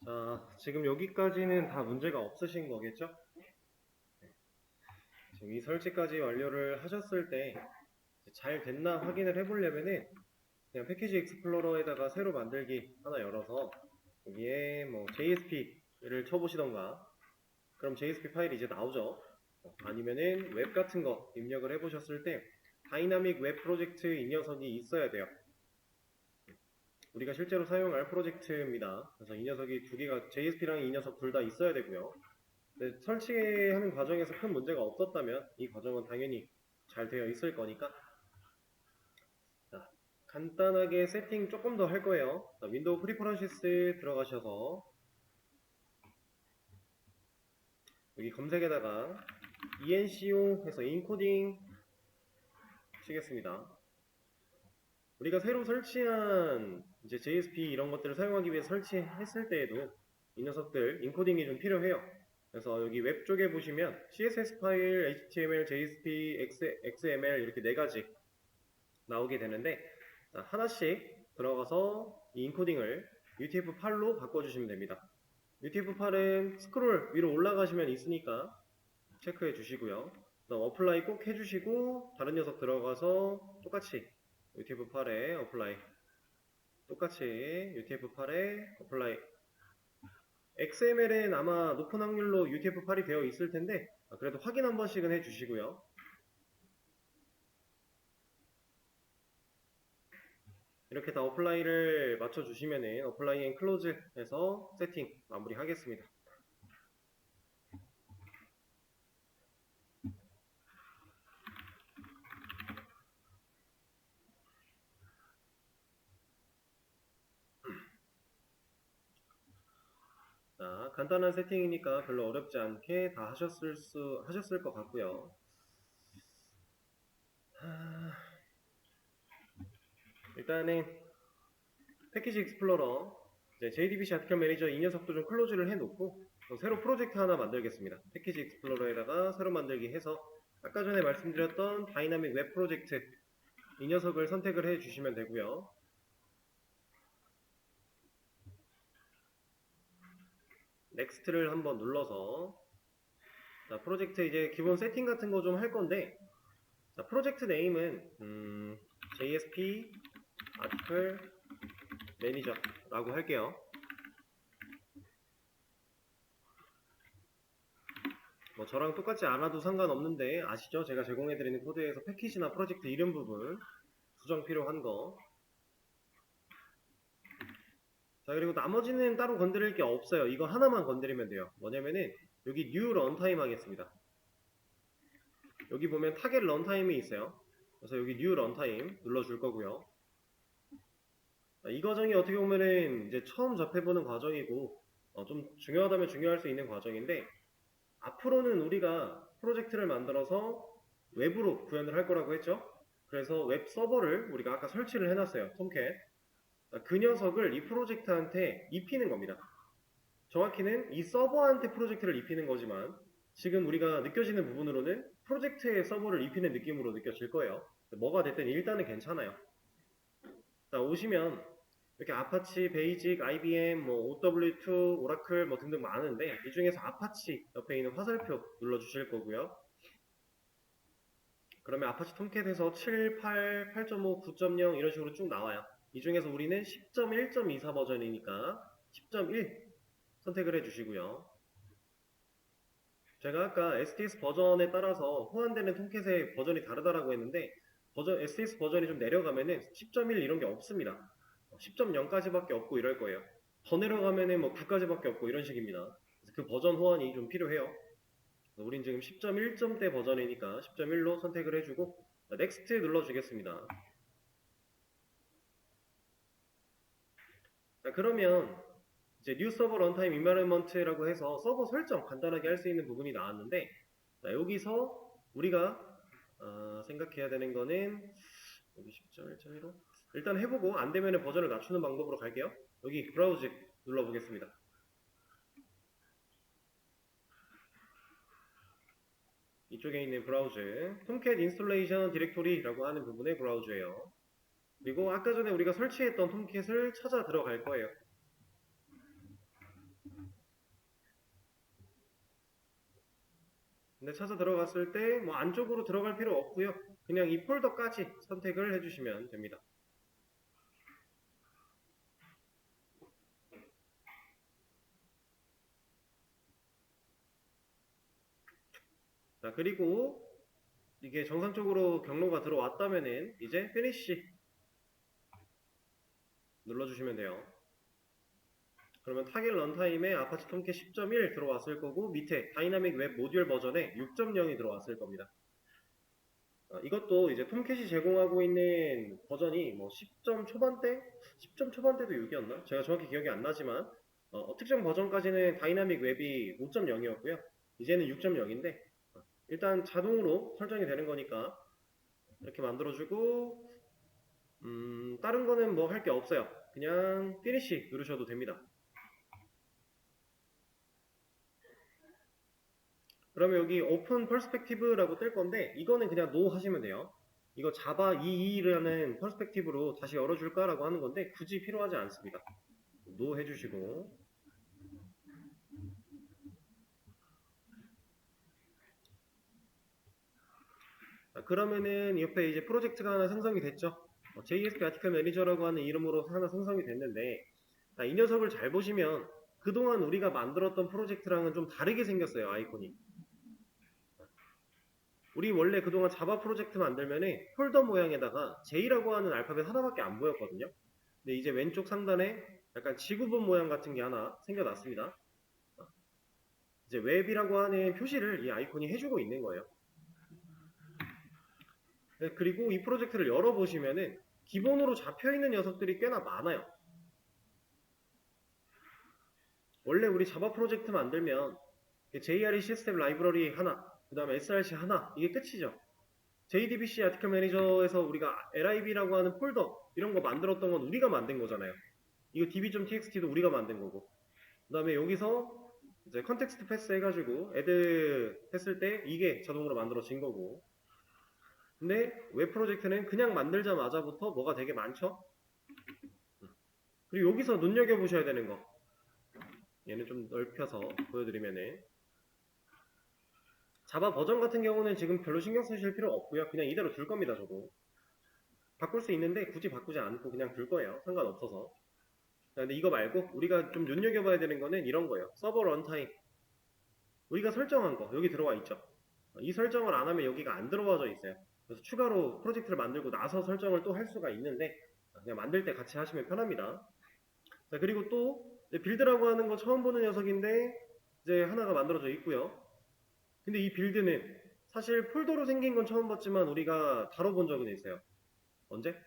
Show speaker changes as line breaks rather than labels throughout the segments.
자, 지금 여기까지는 다 문제가 없으신 거겠죠? 지금 이 설치까지 완료를 하셨을 때 잘 됐나 확인을 해보려면은 그냥 패키지 익스플로러에다가 새로 만들기 하나 열어서 여기에 뭐 JSP를 쳐보시던가, 그럼 JSP 파일이 이제 나오죠. 아니면은 웹 같은 거 입력을 해보셨을 때 다이나믹 웹 프로젝트 이 녀석이 있어야 돼요. 우리가 실제로 사용할 프로젝트입니다. 그래서 이 녀석이 두 개가, JSP랑 이 녀석 둘 다 있어야 되고요. 설치하는 과정에서 큰 문제가 없었다면 이 과정은 당연히 잘 되어 있을 거니까. 자, 간단하게 세팅 조금 더 할 거예요. 자, 윈도우 프리퍼런시스 들어가셔서 여기 검색에다가 enco 해서 인코딩 치겠습니다. 우리가 새로 설치한 이제 JSP 이런 것들을 사용하기 위해 설치했을 때에도 이 녀석들 인코딩이 좀 필요해요. 그래서 여기 웹 쪽에 보시면 CSS 파일, HTML, JSP, XML 이렇게 네 가지 나오게 되는데, 하나씩 들어가서 이 인코딩을 UTF-8로 바꿔주시면 됩니다. UTF-8은 스크롤 위로 올라가시면 있으니까 체크해 주시고요. 어플라이 꼭 해주시고 다른 녀석 들어가서 똑같이 UTF-8에 어플라이, 똑같이 UTF-8에 어플라이. XML은 아마 높은 확률로 UTF-8이 되어 있을 텐데 그래도 확인 한 번씩은 해주시고요. 이렇게 다 어플라이를 맞춰주시면은 어플라이 앤 클로즈 해서 세팅 마무리 하겠습니다. 자, 간단한 세팅이니까 별로 어렵지 않게 다 하셨을 것 같고요. 일단은 패키지 익스플로러, JDBC 아티클 매니저 이 녀석도 좀 클로즈를 해놓고 새로 프로젝트 하나 만들겠습니다. 패키지 익스플로러에다가 새로 만들기 해서 아까 전에 말씀드렸던 다이나믹 웹 프로젝트 이 녀석을 선택을 해주시면 되고요. 넥스트를 한번 눌러서, 자, 프로젝트 이제 기본 세팅 같은 거 좀 할 건데, 자, 프로젝트 네임은 JSP 아티클 매니저라고 할게요. 뭐 저랑 똑같지 않아도 상관없는데 아시죠? 제가 제공해드리는 코드에서 패키지나 프로젝트 이름 부분 수정 필요한 거. 자, 그리고 나머지는 따로 건드릴 게 없어요. 이거 하나만 건드리면 돼요. 뭐냐면은 여기 new runtime 하겠습니다. 여기 보면 타겟 런타임이 있어요. 그래서 여기 new runtime 눌러줄 거고요. 이 과정이 어떻게 보면은 이제 처음 접해보는 과정이고 좀 중요하다면 중요할 수 있는 과정인데, 앞으로는 우리가 프로젝트를 만들어서 웹으로 구현을 할 거라고 했죠. 그래서 웹 서버를 우리가 아까 설치를 해놨어요. 톰캣. 그 녀석을 이 프로젝트한테 입히는 겁니다. 정확히는 이 서버한테 프로젝트를 입히는 거지만 지금 우리가 느껴지는 부분으로는 프로젝트의 서버를 입히는 느낌으로 느껴질 거예요. 뭐가 됐든 일단은 괜찮아요. 자, 오시면 이렇게 아파치, 베이직, IBM, 뭐 OW2, 오라클 뭐 등등 많은데 이 중에서 아파치 옆에 있는 화살표 눌러주실 거고요. 그러면 아파치 톰캣에서 7, 8, 8.5, 9.0 이런 식으로 쭉 나와요. 이 중에서 우리는 10.1.24 버전이니까 10.1 선택을 해주시고요. 제가 아까 STS 버전에 따라서 호환되는 톰캣의 버전이 다르다라고 했는데 STS 버전이 좀 내려가면은 10.1 이런 게 없습니다. 10.0까지밖에 없고 이럴 거예요. 더 내려가면은 뭐 9까지밖에 없고 이런 식입니다. 그래서 그 버전 호환이 좀 필요해요. 우린 지금 10.1점대 버전이니까 10.1로 선택을 해주고 넥스트 눌러주겠습니다. 자, 그러면 이제 뉴 서버 런타임 인바이러먼트라고 해서 서버 설정 간단하게 할 수 있는 부분이 나왔는데, 자, 여기서 우리가 생각해야 되는 거는 여기 10.1.15 일단 해보고 안되면 버전을 낮추는 방법으로 갈게요. 여기 브라우즈 눌러보겠습니다. 이쪽에 있는 브라우즈 톰캣 인스톨레이션 디렉토리라고 하는 부분의 브라우즈예요. 그리고 아까 전에 우리가 설치했던 톰캣을 찾아 들어갈 거예요. 근데 찾아 들어갔을 때 뭐 안쪽으로 들어갈 필요 없고요. 그냥 이 폴더까지 선택을 해주시면 됩니다. 자, 그리고 이게 정상적으로 경로가 들어왔다면은 이제 피니시 눌러주시면 돼요. 그러면 타겟 런타임에 아파치 톰캣 10.1 들어왔을 거고 밑에 다이나믹 웹 모듈 버전에 6.0이 들어왔을 겁니다. 이것도 이제 톰캣이 제공하고 있는 버전이 뭐 10점 초반대? 10점 초반대도 6이었나? 제가 정확히 기억이 안 나지만 특정 버전까지는 다이나믹 웹이 5.0이었고요. 이제는 6.0인데 일단 자동으로 설정이 되는 거니까 이렇게 만들어주고 다른 거는 뭐 할 게 없어요. 그냥 피니시 누르셔도 됩니다. 그러면 여기 오픈 퍼스펙티브라고 뜰 건데 이거는 그냥 노 하시면 돼요. 이거 자바 22라는 퍼스펙티브로 다시 열어줄까 라고 하는 건데 굳이 필요하지 않습니다. 노 해주시고 그러면은 옆에 이제 프로젝트가 하나 생성이 됐죠. JSP 아티클 매니저라고 하는 이름으로 하나 생성이 됐는데 이 녀석을 잘 보시면 그동안 우리가 만들었던 프로젝트랑은 좀 다르게 생겼어요. 아이콘이. 우리 원래 그동안 자바 프로젝트 만들면은 폴더 모양에다가 J라고 하는 알파벳 하나밖에 안 보였거든요. 근데 이제 왼쪽 상단에 약간 지구본 모양 같은 게 하나 생겨났습니다. 이제 웹이라고 하는 표시를 이 아이콘이 해주고 있는 거예요. 그리고 이 프로젝트를 열어보시면은 기본으로 잡혀있는 녀석들이 꽤나 많아요. 원래 우리 자바 프로젝트 만들면 JRE 시스템 라이브러리 하나, 그 다음에 SRC 하나, 이게 끝이죠. JDBC 아티클 매니저에서 우리가 LIB라고 하는 폴더 이런 거 만들었던 건 우리가 만든 거잖아요. 이거 db.txt도 우리가 만든 거고. 그 다음에 여기서 이제 컨텍스트 패스 해가지고 애드 했을 때 이게 자동으로 만들어진 거고. 근데 웹 프로젝트는 그냥 만들자마자부터 뭐가 되게 많죠. 그리고 여기서 눈여겨보셔야 되는 거, 얘는 좀 넓혀서 보여드리면은 자바 버전 같은 경우는 지금 별로 신경 쓰실 필요 없고요. 그냥 이대로 둘 겁니다. 저도 바꿀 수 있는데 굳이 바꾸지 않고 그냥 둘 거예요. 상관없어서. 근데 이거 말고 우리가 좀 눈여겨봐야 되는 거는 이런 거예요. 서버 런타임 우리가 설정한 거 여기 들어와 있죠. 이 설정을 안 하면 여기가 안 들어와져 있어요. 그래서 추가로 프로젝트를 만들고 나서 설정을 또 할 수가 있는데 그냥 만들 때 같이 하시면 편합니다. 자, 그리고 또 빌드라고 하는 거 처음 보는 녀석인데 이제 하나가 만들어져 있고요. 근데 이 빌드는 사실 폴더로 생긴 건 처음 봤지만 우리가 다뤄본 적은 있어요. 언제?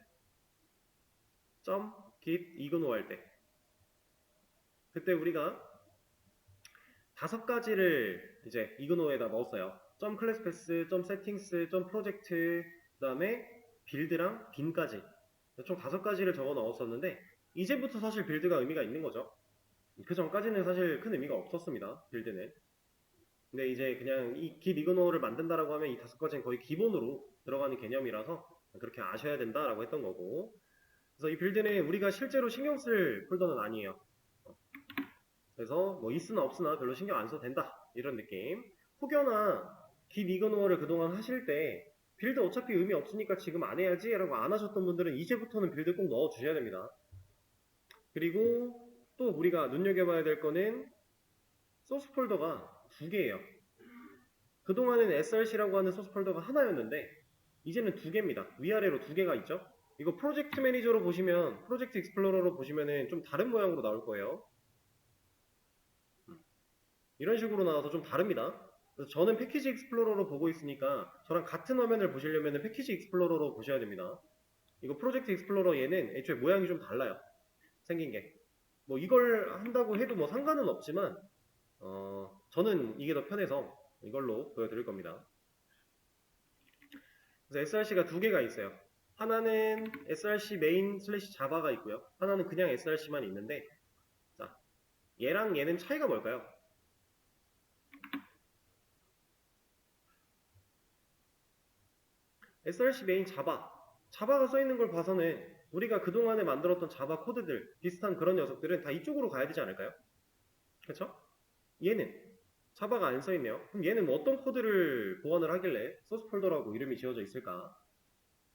git 이그노 할 때. 그때 우리가 5가지를 이제 이그노에다 넣었어요. 클래스 패스, 세팅스, 프로젝트, 그 다음에 빌드랑 빈까지. 총 5가지를 적어 넣었었는데 이제부터 사실 빌드가 의미가 있는 거죠. 그 전까지는 사실 큰 의미가 없었습니다. 빌드는. 근데 이제 그냥 이 git 이그노를 만든다라고 하면 이 5가지는 거의 기본으로 들어가는 개념이라서 그렇게 아셔야 된다라고 했던 거고. 그래서 이 빌드는 우리가 실제로 신경 쓸 폴더는 아니에요. 그래서 뭐 있으나 없으나 별로 신경 안 써도 된다 이런 느낌. 혹여나 git 이그노를 그동안 하실 때 빌드 어차피 의미 없으니까 지금 안 해야지 라고 안 하셨던 분들은 이제부터는 빌드 꼭 넣어 주셔야 됩니다. 그리고 또 우리가 눈여겨봐야 될 거는 소스 폴더가 2개예요. 그동안은 SRC라고 하는 소스 폴더가 하나였는데 이제는 2개입니다. 위아래로 2개가 있죠. 이거 프로젝트 매니저로 보시면, 프로젝트 익스플로러로 보시면은 좀 다른 모양으로 나올 거예요. 이런 식으로 나와서 좀 다릅니다. 그래서 저는 패키지 익스플로러로 보고 있으니까 저랑 같은 화면을 보시려면 패키지 익스플로러로 보셔야 됩니다. 이거 프로젝트 익스플로러 얘는 애초에 모양이 좀 달라요. 생긴 게. 뭐 이걸 한다고 해도 뭐 상관은 없지만 저는 이게 더 편해서 이걸로 보여드릴 겁니다. 그래서 SRC가 2개가 있어요. 하나는 SRC 메인 슬래시 자바가 있고요. 하나는 그냥 SRC만 있는데 자, 얘랑 얘는 차이가 뭘까요? SRC 메인 자바가 써있는 걸 봐서는 우리가 그동안에 만들었던 자바 코드들 비슷한 그런 녀석들은 다 이쪽으로 가야 되지 않을까요? 그렇죠? 얘는 자바가 안 써있네요. 그럼 얘는 뭐 어떤 코드를 보관을 하길래 소스 폴더라고 이름이 지어져 있을까?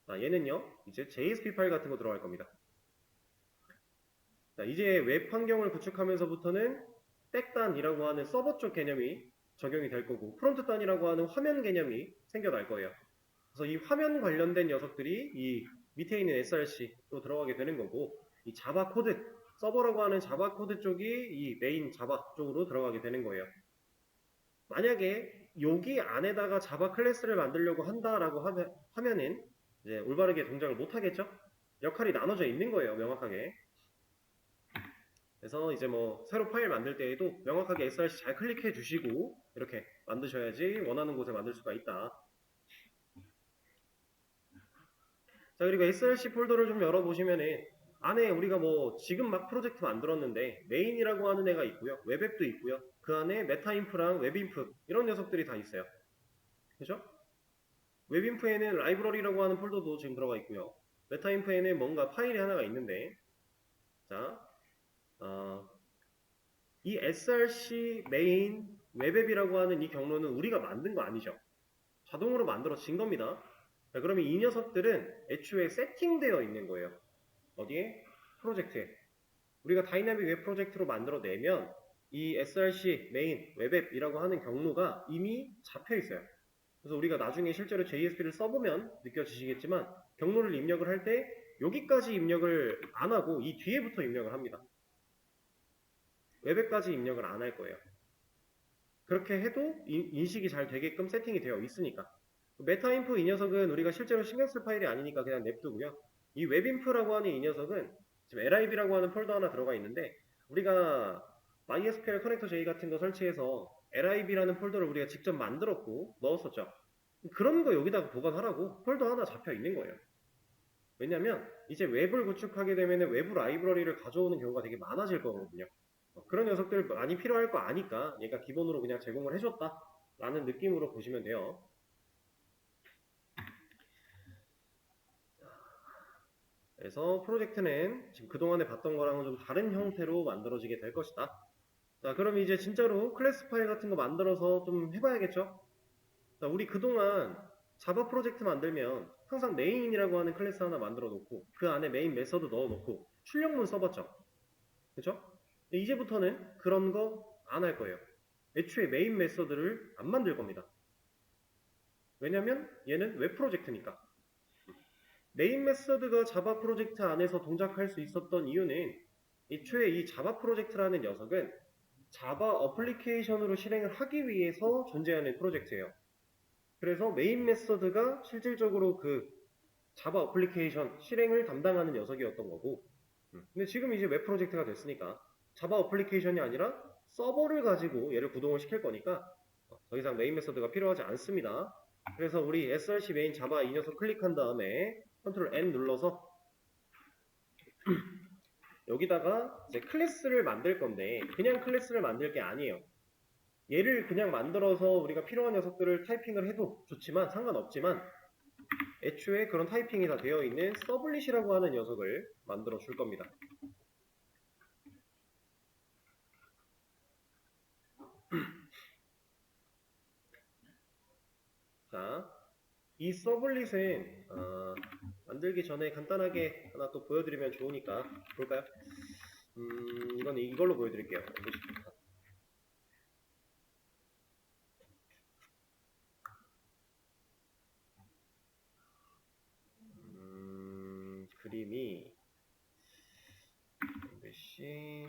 자, 얘는요, 이제 JSP 파일 같은 거 들어갈 겁니다. 자, 이제 웹 환경을 구축하면서부터는 백단이라고 하는 서버 쪽 개념이 적용이 될 거고, 프론트단이라고 하는 화면 개념이 생겨날 거예요. 그래서 이 화면 관련된 녀석들이 이 밑에 있는 SRC로 들어가게 되는 거고, 이 자바 코드, 서버라고 하는 자바 코드 쪽이 이 메인 자바 쪽으로 들어가게 되는 거예요. 만약에 여기 안에다가 자바 클래스를 만들려고 한다라고 하면은 이제 올바르게 동작을 못 하겠죠? 역할이 나눠져 있는 거예요, 명확하게. 그래서 이제 뭐 새로 파일 만들 때에도 명확하게 SRC 잘 클릭해 주시고 이렇게 만드셔야지 원하는 곳에 만들 수가 있다. 자, 그리고 SRC 폴더를 좀 열어보시면은 안에 우리가 뭐 지금 막 프로젝트 만들었는데 메인이라고 하는 애가 있고요. 웹앱도 있고요. 그 안에 메타인프랑 웹인프 이런 녀석들이 다 있어요. 그죠? 웹인프에는 라이브러리라고 하는 폴더도 지금 들어가 있고요. 메타인프에는 뭔가 파일이 하나가 있는데 자, 이 src 메인 웹앱이라고 하는 이 경로는 우리가 만든 거 아니죠. 자동으로 만들어진 겁니다. 자, 그러면 이 녀석들은 애초에 세팅되어 있는 거예요. 어디에? 프로젝트에. 우리가 다이나믹 웹 프로젝트로 만들어내면 이 src 메인 웹앱이라고 하는 경로가 이미 잡혀 있어요. 그래서 우리가 나중에 실제로 JSP를 써보면 느껴지시겠지만 경로를 입력을 할 때 여기까지 입력을 안 하고 이 뒤에부터 입력을 합니다. 웹앱까지 입력을 안 할 거예요. 그렇게 해도 인식이 잘 되게끔 세팅이 되어 있으니까. 메타인프 이 녀석은 우리가 실제로 신경 쓸 파일이 아니니까 그냥 냅두고요. 이 웹인프라고 하는 이 녀석은 지금 lib라고 하는 폴더 하나 들어가 있는데 우리가 MySQL 커넥터 J 같은 거 설치해서 lib라는 폴더를 우리가 직접 만들었고 넣었었죠. 그런 거 여기다가 보관하라고 폴더 하나 잡혀 있는 거예요. 왜냐면 이제 웹을 구축하게 되면 외부 라이브러리를 가져오는 경우가 되게 많아질 거거든요. 그런 녀석들 많이 필요할 거 아니까 얘가 기본으로 그냥 제공을 해줬다 라는 느낌으로 보시면 돼요. 그래서 프로젝트는 지금 그동안에 봤던 거랑은 좀 다른 형태로 만들어지게 될 것이다. 자, 그럼 이제 진짜로 클래스 파일 같은 거 만들어서 좀 해봐야겠죠? 자, 우리 그동안 자바 프로젝트 만들면 항상 메인이라고 하는 클래스 하나 만들어 놓고 그 안에 메인 메서드 넣어 놓고 출력문 써봤죠? 그죠? 이제부터는 그런 거 안 할 거예요. 애초에 메인 메서드를 안 만들 겁니다. 왜냐면 얘는 웹 프로젝트니까. 메인 메서드가 자바 프로젝트 안에서 동작할 수 있었던 이유는 애초에 이 자바 프로젝트라는 녀석은 자바 어플리케이션으로 실행을 하기 위해서 존재하는 프로젝트예요. 그래서 메인 메서드가 실질적으로 그 자바 어플리케이션 실행을 담당하는 녀석이었던 거고 근데 지금 이제 웹 프로젝트가 됐으니까 자바 어플리케이션이 아니라 서버를 가지고 얘를 구동을 시킬 거니까 더 이상 메인 메서드가 필요하지 않습니다. 그래서 우리 src 메인 자바 이 녀석 클릭한 다음에 컨트롤 N 눌러서 여기다가 이제 클래스를 만들 건데 그냥 클래스를 만들 게 아니에요. 얘를 그냥 만들어서 우리가 필요한 녀석들을 타이핑을 해도 좋지만 상관없지만 애초에 그런 타이핑이 다 되어 있는 서블릿이라고 하는 녀석을 만들어 줄 겁니다. 자, 이 서블릿은 만들기 전에 간단하게 하나 또 보여드리면 좋으니까 볼까요? 이건 이걸로 보여드릴게요. 그림이 MBC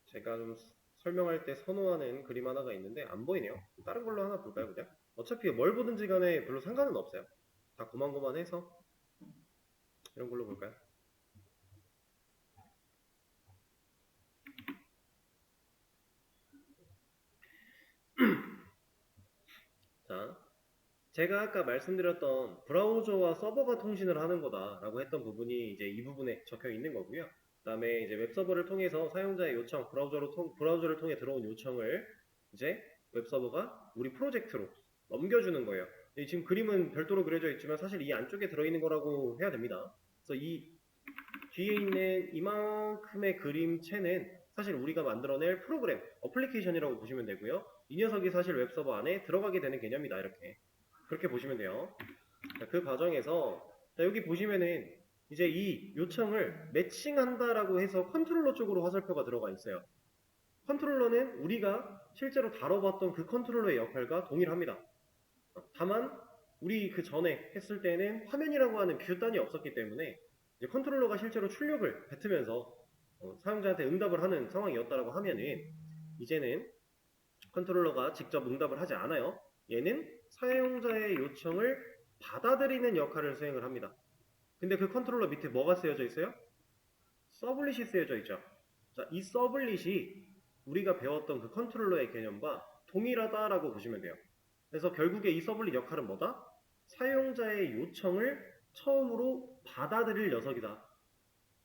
제가 좀 설명할 때 선호하는 그림 하나가 있는데 안 보이네요. 다른 걸로 하나 볼까요, 그냥? 어차피 뭘 보든지 간에 별로 상관은 없어요. 다 고만고만해서 이런 걸로 볼까요? 자, 제가 아까 말씀드렸던 브라우저와 서버가 통신을 하는 거다라고 했던 부분이 이제 이 부분에 적혀 있는 거고요. 그 다음에 이제 웹서버를 통해서 사용자의 요청, 브라우저를 통해 들어온 요청을 이제 웹서버가 우리 프로젝트로 넘겨주는 거예요. 지금 그림은 별도로 그려져 있지만 사실 이 안쪽에 들어있는 거라고 해야 됩니다. 그래서 이 뒤에 있는 이만큼의 그림체는 사실 우리가 만들어낼 프로그램, 어플리케이션이라고 보시면 되고요. 이 녀석이 사실 웹서버 안에 들어가게 되는 개념이다. 이렇게. 그렇게 보시면 돼요. 자, 그 과정에서 자, 여기 보시면은 이제 이 요청을 매칭한다라고 해서 컨트롤러 쪽으로 화살표가 들어가 있어요. 컨트롤러는 우리가 실제로 다뤄봤던 그 컨트롤러의 역할과 동일합니다. 다만 우리 그 전에 했을 때는 화면이라고 하는 뷰 단이 없었기 때문에 이제 컨트롤러가 실제로 출력을 뱉으면서 사용자한테 응답을 하는 상황이었다라고 하면은 이제는 컨트롤러가 직접 응답을 하지 않아요. 얘는 사용자의 요청을 받아들이는 역할을 수행을 합니다. 근데 그 컨트롤러 밑에 뭐가 쓰여져 있어요? 서블릿이 쓰여져 있죠. 자, 이 서블릿이 우리가 배웠던 그 컨트롤러의 개념과 동일하다라고 보시면 돼요. 그래서 결국에 이 서블릿 역할은 뭐다? 사용자의 요청을 처음으로 받아들일 녀석이다.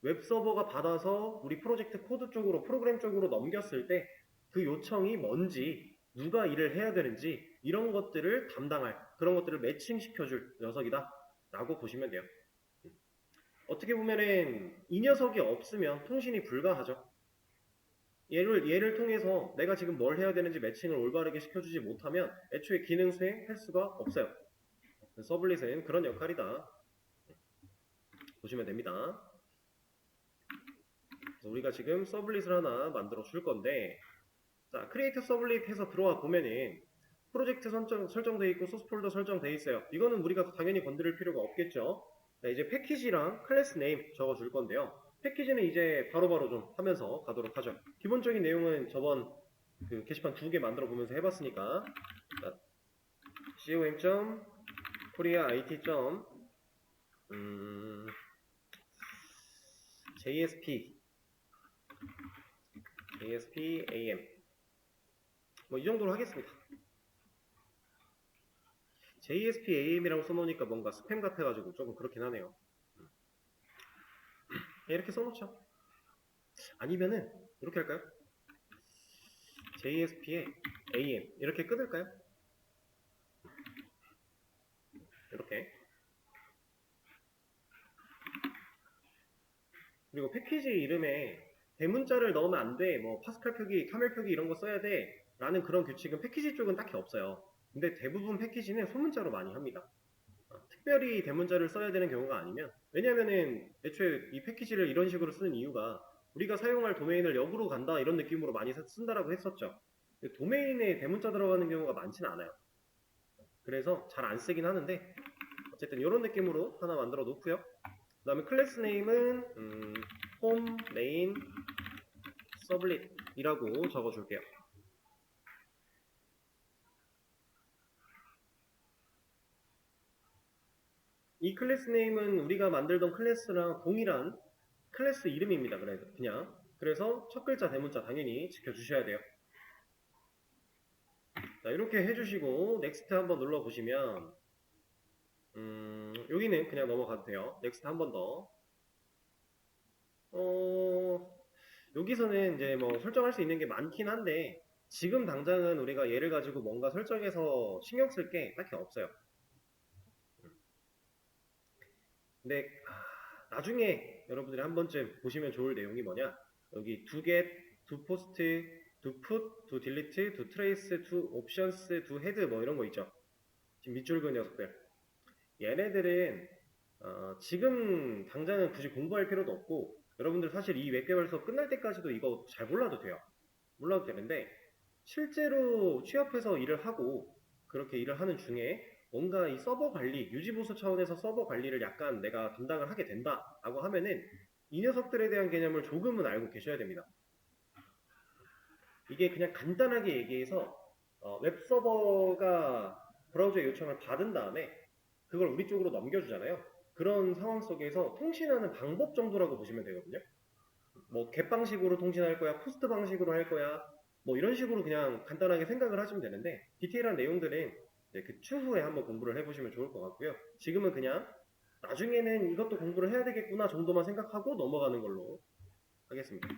웹서버가 받아서 우리 프로젝트 코드 쪽으로, 프로그램 쪽으로 넘겼을 때 그 요청이 뭔지, 누가 일을 해야 되는지 이런 것들을 담당할, 그런 것들을 매칭시켜줄 녀석이다 라고 보시면 돼요. 어떻게 보면은 이 녀석이 없으면 통신이 불가하죠. 얘를 통해서 내가 지금 뭘 해야 되는지 매칭을 올바르게 시켜주지 못하면 애초에 기능 수행할 수가 없어요. 서블릿은 그런 역할이다 보시면 됩니다. 그래서 우리가 지금 서블릿을 하나 만들어 줄 건데, 자, 크리에이트 서블릿 해서 들어와 보면은 프로젝트 설정되어 있고 소스 폴더 설정되어 있어요. 이거는 우리가 당연히 건드릴 필요가 없겠죠. 자, 이제 패키지랑 클래스 네임 적어 줄 건데요. 패키지는 이제 바로바로 좀 하면서 가도록 하죠. 기본적인 내용은 저번 그 게시판 2개 만들어 보면서 해봤으니까, 자, com.koreait. JSP am 뭐 이 정도로 하겠습니다. JSPAM이라고 써놓으니까 뭔가 스팸 같아가지고 조금 그렇긴 하네요. 이렇게 써놓죠. 아니면은 이렇게 할까요? JSP에 AM 이렇게 끊을까요? 이렇게. 그리고 패키지 이름에 대문자를 넣으면 안 돼. 뭐 파스칼 표기, 카멜 표기 이런 거 써야 돼. 라는 그런 규칙은 패키지 쪽은 딱히 없어요. 근데 대부분 패키지는 소문자로 많이 합니다. 특별히 대문자를 써야 되는 경우가 아니면, 왜냐면은 애초에 이 패키지를 이런 식으로 쓰는 이유가 우리가 사용할 도메인을 역으로 간다 이런 느낌으로 많이 쓴다라고 했었죠. 도메인에 대문자 들어가는 경우가 많지는 않아요. 그래서 잘 안 쓰긴 하는데 어쨌든 이런 느낌으로 하나 만들어 놓고요. 그 다음에 클래스 네임은 홈 메인 서블릿 이라고 적어 줄게요. 이 클래스 네임은 우리가 만들던 클래스랑 동일한 클래스 이름입니다. 그래서 첫 글자 대문자 당연히 지켜주셔야 돼요. 자, 이렇게 해주시고 넥스트 한번 눌러보시면 여기는 그냥 넘어가도 돼요. 넥스트 한 번 더. 여기서는 이제 뭐 설정할 수 있는 게 많긴 한데 지금 당장은 우리가 얘를 가지고 뭔가 설정해서 신경 쓸 게 딱히 없어요. 근데 나중에 여러분들이 한 번쯤 보시면 좋을 내용이 뭐냐, 여기 do get, do post, do put, do delete, do trace, do options, do head 뭐 이런 거 있죠. 지금 밑줄 그은 녀석들. 얘네들은 지금 당장은 굳이 공부할 필요도 없고 여러분들 사실 이 웹개발 수업 끝날 때까지도 이거 잘 몰라도 돼요. 몰라도 되는데 실제로 취업해서 일을 하고 그렇게 일을 하는 중에 뭔가 이 서버 관리, 유지보수 차원에서 서버 관리를 약간 내가 담당을 하게 된다라고 하면은 이 녀석들에 대한 개념을 조금은 알고 계셔야 됩니다. 이게 그냥 간단하게 얘기해서 웹서버가 브라우저의 요청을 받은 다음에 그걸 우리 쪽으로 넘겨주잖아요. 그런 상황 속에서 통신하는 방법 정도라고 보시면 되거든요. 뭐 get 방식으로 통신할 거야, 포스트 방식으로 할 거야, 뭐 이런 식으로 그냥 간단하게 생각을 하시면 되는데 디테일한 내용들은 이제 그 추후에 한번 공부를 해보시면 좋을 것 같고요. 지금은 그냥 나중에는 이것도 공부를 해야 되겠구나 정도만 생각하고 넘어가는 걸로 하겠습니다.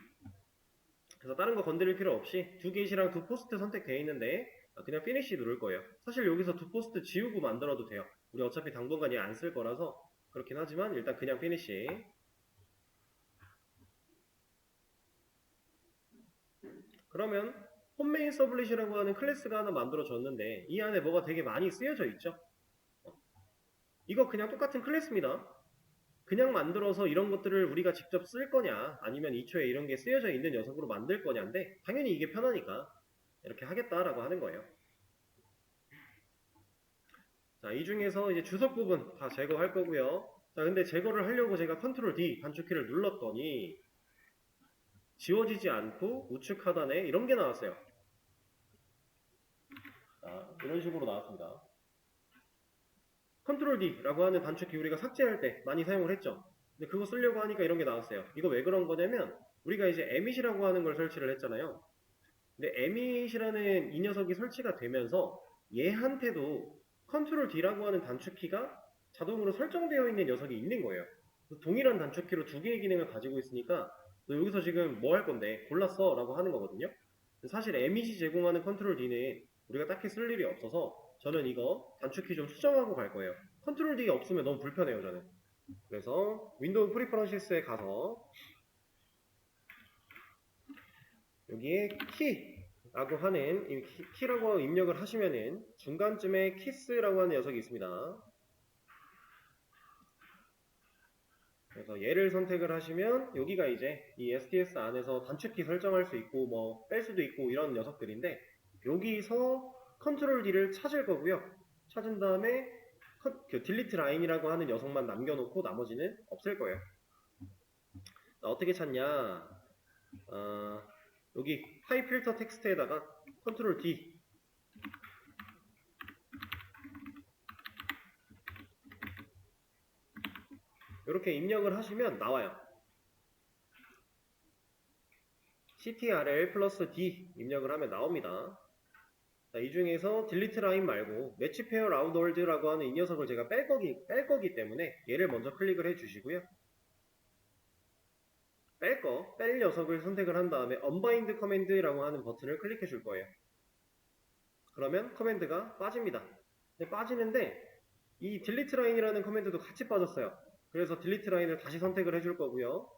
그래서 다른 거 건드릴 필요 없이 두 게이시랑 두 포스트 선택되어 있는데 그냥 피니시 누를 거예요. 사실 여기서 두 포스트 지우고 만들어도 돼요. 우리 어차피 당분간 얘 안 쓸 거라서 그렇긴 하지만 일단 그냥 피니시. 그러면 홈메인 서블릿이라고 하는 클래스가 하나 만들어졌는데 이 안에 뭐가 되게 많이 쓰여져 있죠. 이거 그냥 똑같은 클래스입니다. 그냥 만들어서 이런 것들을 우리가 직접 쓸 거냐 아니면 이초에 이런 게 쓰여져 있는 녀석으로 만들 거냐인데 당연히 이게 편하니까 이렇게 하겠다라고 하는 거예요. 자, 이 중에서 이제 주석 부분 다 제거할 거고요. 자, 근데 제거를 하려고 제가 컨트롤 D 단축키를 눌렀더니 지워지지 않고 우측 하단에 이런 게 나왔어요. 자, 이런 식으로 나왔습니다. 컨트롤 D라고 하는 단축키 우리가 삭제할 때 많이 사용을 했죠. 근데 그거 쓰려고 하니까 이런 게 나왔어요. 이거 왜 그런 거냐면 우리가 이제 emit이라고 하는 걸 설치를 했잖아요. 근데 emit이라는 이 녀석이 설치가 되면서 얘한테도 컨트롤 D라고 하는 단축키가 자동으로 설정되어 있는 녀석이 있는 거예요. 동일한 단축키로 두 개의 기능을 가지고 있으니까 너 여기서 지금 뭐 할 건데 골랐어 라고 하는 거거든요. 사실 emit이 제공하는 컨트롤 D는 우리가 딱히 쓸 일이 없어서 저는 이거 단축키 좀 수정하고 갈 거예요. 컨트롤 D 없으면 너무 불편해요 저는. 그래서 윈도우 프리퍼런시스에 가서 여기에 키라고 하는 이 키라고 입력을 하시면은 중간쯤에 키스라고 하는 녀석이 있습니다. 그래서 얘를 선택을 하시면 여기가 이제 이 STS 안에서 단축키 설정할 수 있고 뭐 뺄 수도 있고 이런 녀석들인데 여기서 컨트롤 D를 찾을 거고요. 찾은 다음에 그 딜리트 라인이라고 하는 녀석만 남겨놓고 나머지는 없앨 거예요. 어떻게 찾냐? 여기 타입 필터 텍스트에다가 컨트롤 D 이렇게 입력을 하시면 나와요. ctrl 플러스 D 입력을 하면 나옵니다. 자, 이 중에서 딜리트 라인 말고 매치 페어 라우드 월드라고 하는 이 녀석을 제가 뺄 거기 때문에 얘를 먼저 클릭을 해 주시고요. 뺄 녀석을 선택을 한 다음에 unbind command라고 하는 버튼을 클릭해 줄 거예요. 그러면 커맨드가 빠집니다. 빠지는데 이 딜리트 라인이라는 커맨드도 같이 빠졌어요. 그래서 딜리트 라인을 다시 선택을 해줄 거고요.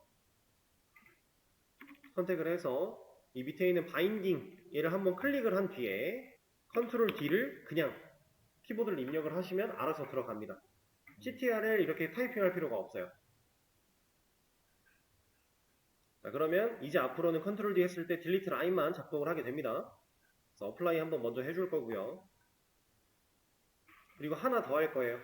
선택을 해서 이 밑에 있는 바인딩 얘를 한번 클릭을 한 뒤에 컨트롤 D를 그냥 키보드를 입력을 하시면 알아서 들어갑니다. ctrl 이렇게 타이핑할 필요가 없어요. 자, 그러면 이제 앞으로는 컨트롤 D 했을 때 딜리트 라인만 작동을 하게 됩니다. 그래서 어플라이 한번 먼저 해줄 거고요. 그리고 하나 더 할 거예요.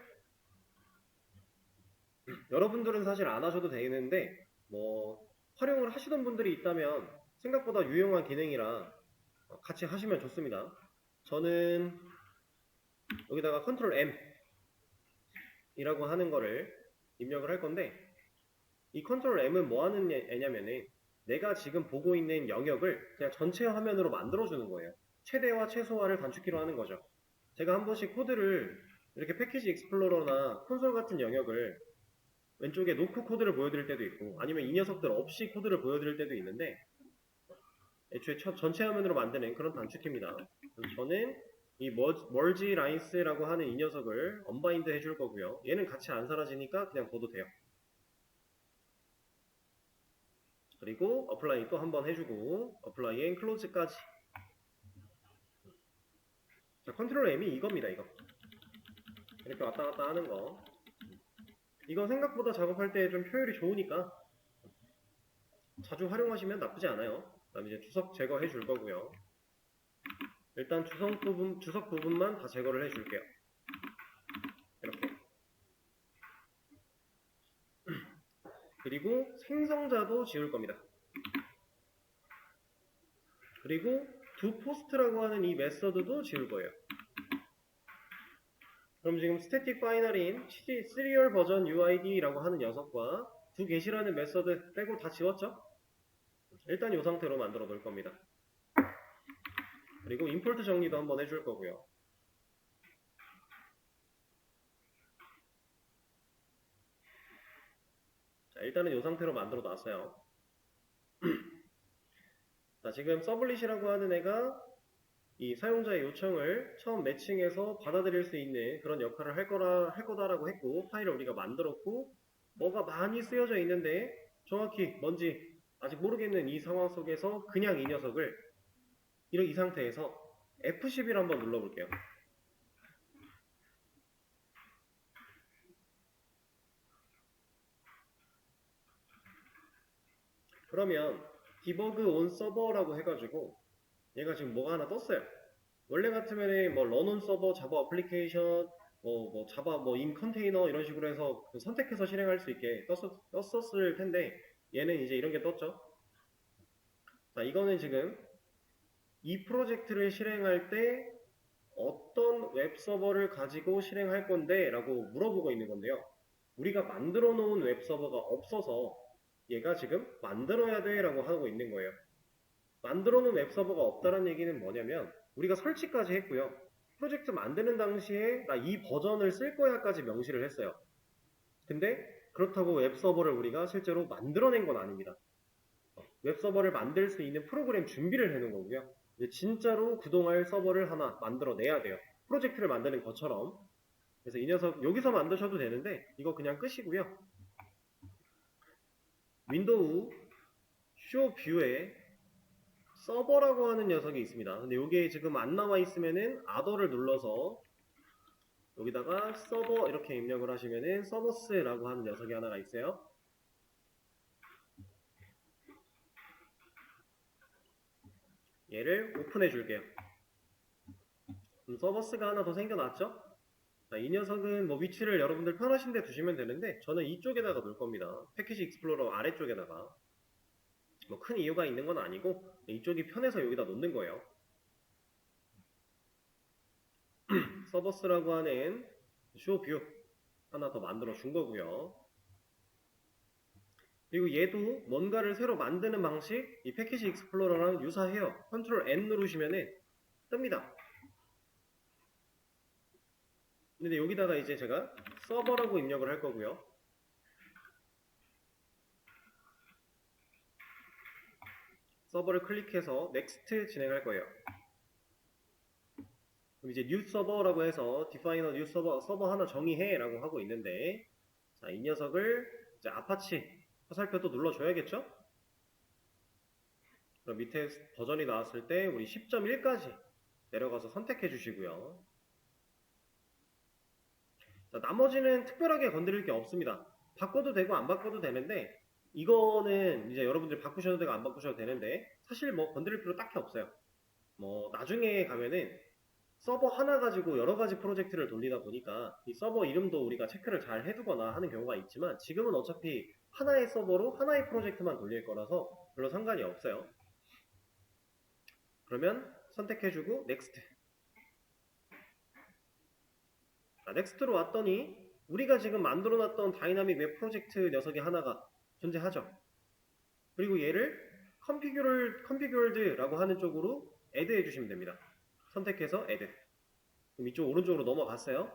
여러분들은 사실 안 하셔도 되는데 뭐 활용을 하시던 분들이 있다면 생각보다 유용한 기능이라 같이 하시면 좋습니다. 저는 여기다가 컨트롤 M 이라고 하는 거를 입력을 할 건데 이 컨트롤 M은 뭐 하는 애냐면은 내가 지금 보고 있는 영역을 그냥 전체 화면으로 만들어주는 거예요. 최대화, 최소화를 단축키로 하는 거죠. 제가 한 번씩 코드를 이렇게 패키지 익스플로러나 콘솔 같은 영역을 왼쪽에 놓고 코드를 보여드릴 때도 있고 아니면 이 녀석들 없이 코드를 보여드릴 때도 있는데 애초에 전체 화면으로 만드는 그런 단축키입니다. 저는 이 멀지 라인스라고 하는 이 녀석을 언바인드 해줄 거고요. 얘는 같이 안 사라지니까 그냥 둬도 돼요. 그리고 어플라이 또 한번 해주고 어플라이 앤 클로즈까지. 자, 컨트롤 M이 이겁니다. 이거 이렇게 왔다 갔다 하는 거. 이거 생각보다 작업할 때 좀 효율이 좋으니까 자주 활용하시면 나쁘지 않아요. 그 다음에 이제 주석 제거해 줄 거고요. 일단 주석 부분만 다 제거를 해 줄게요. 이렇게. 그리고 생성자도 지울 겁니다. 그리고 두 포스트라고 하는 이 메서드도 지울 거예요. 그럼 지금 스태틱 파이널인 시리얼 버전 UID라고 하는 녀석과 두 게시라는 메서드 빼고 다 지웠죠? 일단 이 상태로 만들어 놓을 겁니다. 그리고 임포트 정리도 한번 해줄 거고요. 자, 일단은 이 상태로 만들어 놨어요. 자, 지금 서블릿이라고 하는 애가 이 사용자의 요청을 처음 매칭해서 받아들일 수 있는 그런 역할을 할 거다라고 했고 파일을 우리가 만들었고 뭐가 많이 쓰여져 있는데 정확히 뭔지 아직 모르겠는 이 상황 속에서 그냥 이 녀석을 이 상태에서 F11 한번 눌러볼게요. 그러면 디버그 온 서버라고 해가지고 얘가 지금 뭐가 하나 떴어요. 원래 같으면은 뭐 run on 서버, 자바 어플리케이션, 뭐 자바 인 컨테이너 이런 식으로 해서 선택해서 실행할 수 있게 떴었을 텐데 얘는 이제 이런 게 떴죠. 자, 이거는 지금 이 프로젝트를 실행할 때 어떤 웹 서버를 가지고 실행할 건데 라고 물어보고 있는 건데요. 우리가 만들어 놓은 웹 서버가 없어서 얘가 지금 만들어야 돼 라고 하고 있는 거예요. 만들어 놓은 웹 서버가 없다는 얘기는 뭐냐면 우리가 설치까지 했고요. 프로젝트 만드는 당시에 나 이 버전을 쓸 거야까지 명시를 했어요. 근데 그렇다고 웹 서버를 우리가 실제로 만들어낸 건 아닙니다. 웹 서버를 만들 수 있는 프로그램 준비를 해놓은 거고요. 진짜로 구동할 서버를 하나 만들어내야 돼요. 프로젝트를 만드는 것처럼. 그래서 이 녀석 여기서 만드셔도 되는데 이거 그냥 끄시고요. 윈도우 쇼 뷰에 서버라고 하는 녀석이 있습니다. 근데 이게 지금 안 나와 있으면은 아더를 눌러서 여기다가 서버 이렇게 입력을 하시면은 서버스라고 하는 녀석이 하나가 있어요. 얘를 오픈해 줄게요. 서버스가 하나 더 생겨났죠? 자, 이 녀석은 뭐 위치를 여러분들 편하신 데 두시면 되는데 저는 이쪽에다가 놓을 겁니다. 패키지 익스플로러 아래쪽에다가. 뭐 큰 이유가 있는 건 아니고 이쪽이 편해서 여기다 놓는 거예요. 서버스라고 하는 쇼뷰 하나 더 만들어 준 거고요. 그리고 얘도 뭔가를 새로 만드는 방식 이 패키지 익스플로러랑 유사해요. 컨트롤 N 누르시면은 뜹니다. 근데 여기다가 이제 제가 서버라고 입력을 할 거고요. 서버를 클릭해서 넥스트 진행할 거예요. 그럼 이제 뉴 서버라고 해서 디파이너 뉴 서버 하나 정의해 라고 하고 있는데 자, 이 녀석을 이제 아파치 화살표 또 눌러줘야겠죠? 그럼 밑에 버전이 나왔을 때 우리 10.1까지 내려가서 선택해 주시고요. 자, 나머지는 특별하게 건드릴 게 없습니다. 바꿔도 되고 안 바꿔도 되는데 이거는 이제 여러분들 바꾸셔도 되고 안 바꾸셔도 되는데 사실 뭐 건드릴 필요 딱히 없어요. 뭐 나중에 가면은 서버 하나 가지고 여러 가지 프로젝트를 돌리다 보니까 이 서버 이름도 우리가 체크를 잘 해두거나 하는 경우가 있지만 지금은 어차피 하나의 서버로 하나의 프로젝트만 돌릴 거라서 별로 상관이 없어요. 그러면 선택해주고 넥스트. 넥스트로 왔더니 우리가 지금 만들어놨던 다이나믹 웹 프로젝트 녀석이 하나가 존재하죠. 그리고 얘를 configured라고 하는 쪽으로 add 해주시면 됩니다. 선택해서 add. 그럼 이쪽 오른쪽으로 넘어갔어요.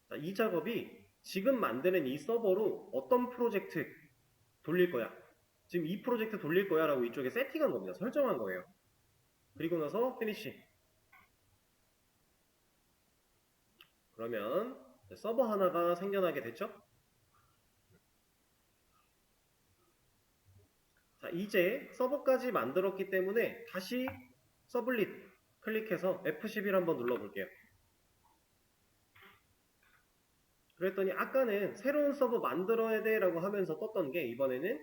자, 이 작업이 지금 만드는 이 서버로 어떤 프로젝트 돌릴 거야. 지금 이 프로젝트 돌릴 거야 라고 이쪽에 세팅한 겁니다. 설정한 거예요. 그리고 나서 finish. 그러면 서버 하나가 생겨나게 됐죠? 자, 이제 서버까지 만들었기 때문에 다시 서블릿 클릭해서 F11 한번 눌러볼게요. 그랬더니 아까는 새로운 서버 만들어야 돼 라고 하면서 떴던 게 이번에는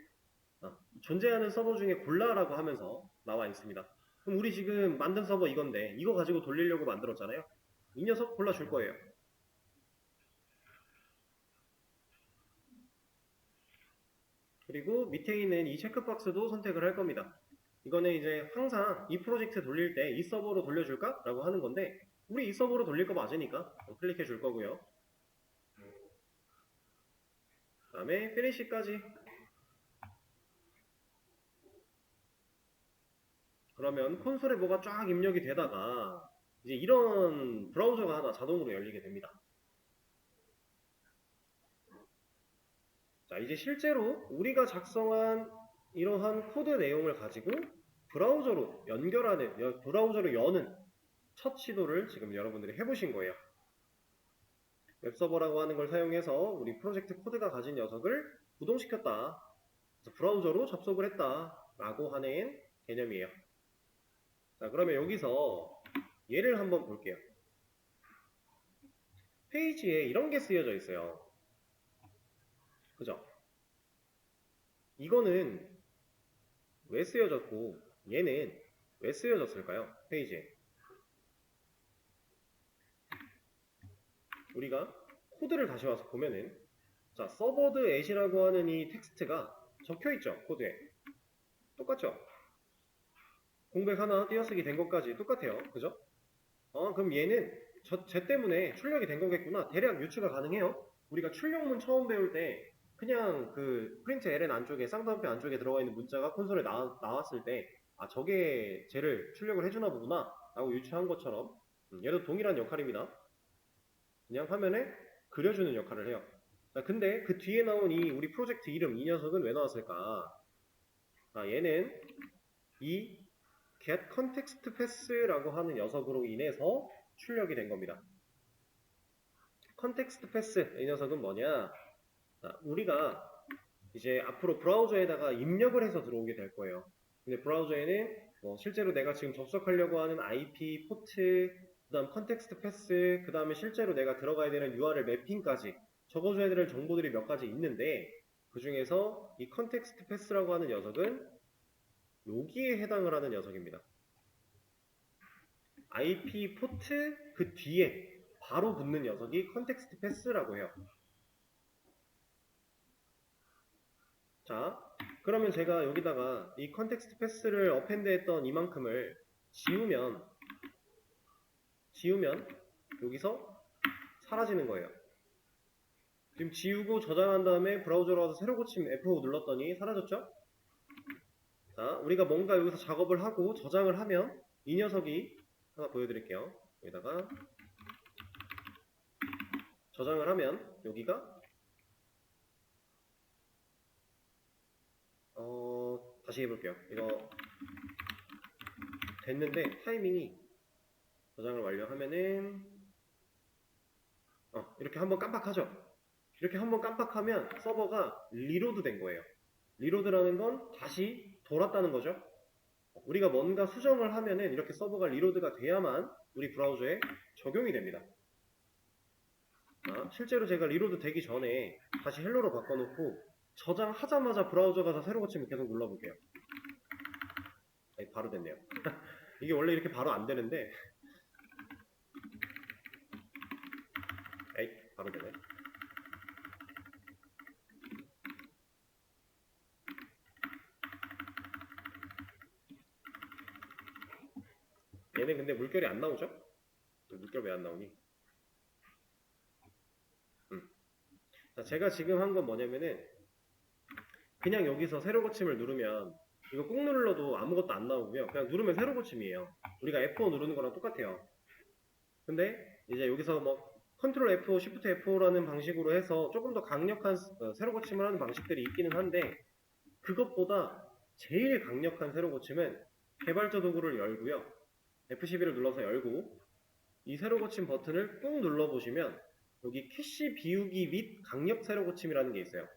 존재하는 서버 중에 골라라고 하면서 나와 있습니다. 그럼 우리 지금 만든 서버 이건데 이거 가지고 돌리려고 만들었잖아요. 이 녀석 골라줄 거예요. 그리고 밑에 있는 이 체크박스도 선택을 할 겁니다. 이거는 이제 항상 이 프로젝트 돌릴 때 이 서버로 돌려줄까? 라고 하는 건데 우리 이 서버로 돌릴 거 맞으니까 클릭해 줄 거고요. 그 다음에 피니시까지. 그러면 콘솔에 뭐가 쫙 입력이 되다가 이제 이런 브라우저가 하나 자동으로 열리게 됩니다. 자, 이제 실제로 우리가 작성한 이러한 코드 내용을 가지고 브라우저로 연결하는, 브라우저로 여는 첫 시도를 지금 여러분들이 해보신 거예요. 웹서버라고 하는 걸 사용해서 우리 프로젝트 코드가 가진 녀석을 구동시켰다. 브라우저로 접속을 했다. 라고 하는 개념이에요. 자, 그러면 여기서 얘를 한번 볼게요. 페이지에 이런 게 쓰여져 있어요. 그죠? 이거는 왜 쓰여졌고 얘는 왜 쓰여졌을까요? 페이지에. 우리가 코드를 다시 와서 보면은 자, 서버드 앳이라고 하는 이 텍스트가 적혀있죠, 코드에. 똑같죠? 공백 하나 띄어쓰기 된 것까지 똑같아요. 그죠? 그럼 얘는 쟤 때문에 출력이 된 거겠구나. 대략 유추가 가능해요. 우리가 출력문 처음 배울 때 그냥 그 프린트 ln 안쪽에 쌍따옴표 안쪽에 들어가 있는 문자가 콘솔에 나왔을 때 아, 저게 쟤를 출력을 해주나 보구나 라고 유추한 것처럼 얘도 동일한 역할입니다. 그냥 화면에 그려주는 역할을 해요. 자, 근데 그 뒤에 나온 이 우리 프로젝트 이름 이 녀석은 왜 나왔을까? 아, 얘는 이 get context pass라고 하는 녀석으로 인해서 출력이 된 겁니다. context pass 이 녀석은 뭐냐? 자, 우리가 이제 앞으로 브라우저에다가 입력을 해서 들어오게 될 거예요. 근데 브라우저에는 뭐 실제로 내가 지금 접속하려고 하는 IP, 포트, 그 다음 컨텍스트 패스, 그 다음에 실제로 내가 들어가야 되는 URL 매핑까지 적어줘야 될 정보들이 몇 가지 있는데 그 중에서 이 컨텍스트 패스라고 하는 녀석은 여기에 해당을 하는 녀석입니다. IP 포트 그 뒤에 바로 붙는 녀석이 컨텍스트 패스라고 해요. 자, 그러면 제가 여기다가 이 컨텍스트 패스를 어펜드 했던 이만큼을 지우면 여기서 사라지는 거예요. 지금 지우고 저장한 다음에 브라우저로 와서 새로 고치면 F5 눌렀더니 사라졌죠? 자, 우리가 뭔가 여기서 작업을 하고 저장을 하면 이 녀석이 하나 보여드릴게요. 여기다가 저장을 하면 여기가 다시 해볼게요. 이거 됐는데 타이밍이 저장을 완료하면은 이렇게 한번 깜빡하죠. 이렇게 한번 깜빡하면 서버가 리로드 된 거예요. 리로드라는 건 다시 돌았다는 거죠. 우리가 뭔가 수정을 하면은 이렇게 서버가 리로드가 돼야만 우리 브라우저에 적용이 됩니다. 실제로 제가 리로드 되기 전에 다시 헬로로 바꿔놓고 저장하자마자 브라우저 가서 새로 고치면 계속 눌러볼게요. 바로 됐네요. 이게 원래 이렇게 바로 안 되는데 바로 되네. 얘는 근데 물결이 안 나오죠? 물결 왜 안 나오니? 자, 제가 지금 한 건 뭐냐면은 그냥 여기서 새로 고침을 누르면 이거 꾹 눌러도 아무것도 안 나오고요. 그냥 누르면 새로 고침이에요. 우리가 F5 누르는 거랑 똑같아요. 근데 이제 여기서 뭐 컨트롤 F5, Shift F5라는 방식으로 해서 조금 더 강력한 새로 고침을 하는 방식들이 있기는 한데 그것보다 제일 강력한 새로 고침은 개발자 도구를 열고요. F12를 눌러서 열고 이 새로 고침 버튼을 꾹 눌러보시면 여기 캐시 비우기 및 강력 새로 고침이라는 게 있어요.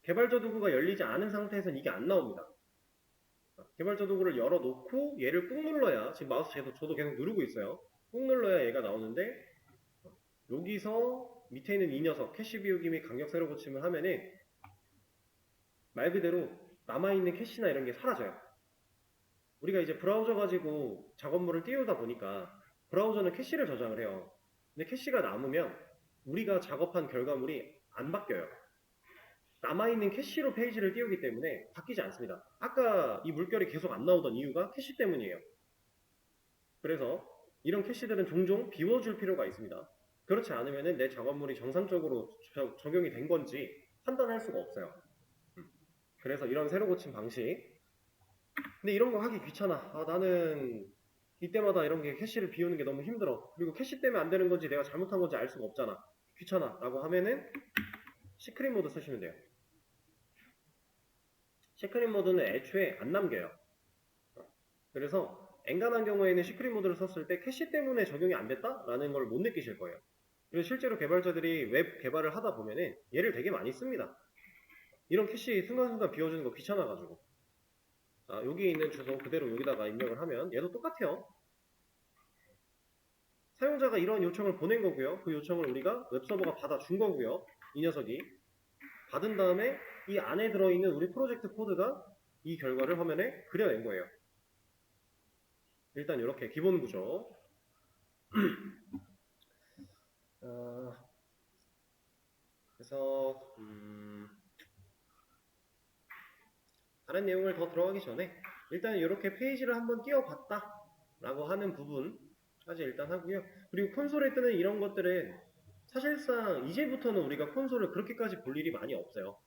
개발자 도구가 열리지 않은 상태에서는 이게 안 나옵니다. 개발자 도구를 열어놓고 얘를 꾹 눌러야 지금 마우스 저도 계속 누르고 있어요. 꾹 눌러야 얘가 나오는데 여기서 밑에 있는 이 녀석 캐시 비우기 및 강력 새로 고침을 하면은 말 그대로 남아있는 캐시나 이런 게 사라져요. 우리가 이제 브라우저 가지고 작업물을 띄우다 보니까 브라우저는 캐시를 저장을 해요. 근데 캐시가 남으면 우리가 작업한 결과물이 안 바뀌어요. 남아있는 캐시로 페이지를 띄우기 때문에 바뀌지 않습니다. 아까 이 물결이 계속 안 나오던 이유가 캐시 때문이에요. 그래서 이런 캐시들은 종종 비워줄 필요가 있습니다. 그렇지 않으면 내 작업물이 정상적으로 적용이 된 건지 판단할 수가 없어요. 그래서 이런 새로 고침 방식. 근데 이런 거 하기 귀찮아. 나는 이때마다 이런 게 캐시를 비우는 게 너무 힘들어. 그리고 캐시 때문에 안 되는 건지 내가 잘못한 건지 알 수가 없잖아. 귀찮아. 라고 하면은 시크릿 모드 쓰시면 돼요. 시크릿 모드는 애초에 안 남겨요. 그래서 엔간한 경우에는 시크릿 모드를 썼을 때 캐시 때문에 적용이 안 됐다라는 걸 못 느끼실 거예요. 그래서 실제로 개발자들이 웹 개발을 하다 보면은 얘를 되게 많이 씁니다. 이런 캐시 순간순간 비워주는 거 귀찮아가지고. 자, 여기 있는 주소 그대로 여기다가 입력을 하면 얘도 똑같아요. 사용자가 이런 요청을 보낸 거고요. 그 요청을 우리가 웹서버가 받아준 거고요. 이 녀석이 받은 다음에 이 안에 들어있는 우리 프로젝트 코드가 이 결과를 화면에 그려낸 거예요. 일단 이렇게 기본 구조. 그래서 다른 내용을 더 들어가기 전에 일단 이렇게 페이지를 한번 띄워봤다 라고 하는 부분까지 일단 하고요. 그리고 콘솔에 뜨는 이런 것들은 사실상 이제부터는 우리가 콘솔을 그렇게까지 볼 일이 많이 없어요.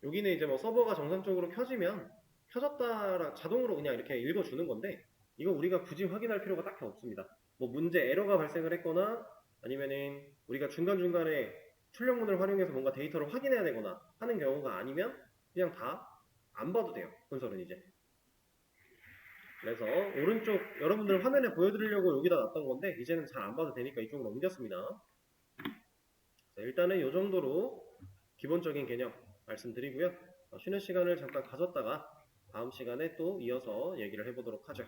여기는 이제 뭐 서버가 정상적으로 켜지면 켜졌다라 자동으로 그냥 이렇게 읽어주는 건데 이거 우리가 굳이 확인할 필요가 딱히 없습니다. 뭐 문제 에러가 발생을 했거나 아니면은 우리가 중간중간에 출력문을 활용해서 뭔가 데이터를 확인해야 되거나 하는 경우가 아니면 그냥 다 안 봐도 돼요. 콘솔은 이제. 그래서 오른쪽 여러분들 화면에 보여드리려고 여기다 놨던 건데 이제는 잘 안 봐도 되니까 이쪽으로 옮겼습니다. 자, 일단은 이 정도로 기본적인 개념 말씀드리고요. 쉬는 시간을 잠깐 가졌다가 다음 시간에 또 이어서 얘기를 해보도록 하죠.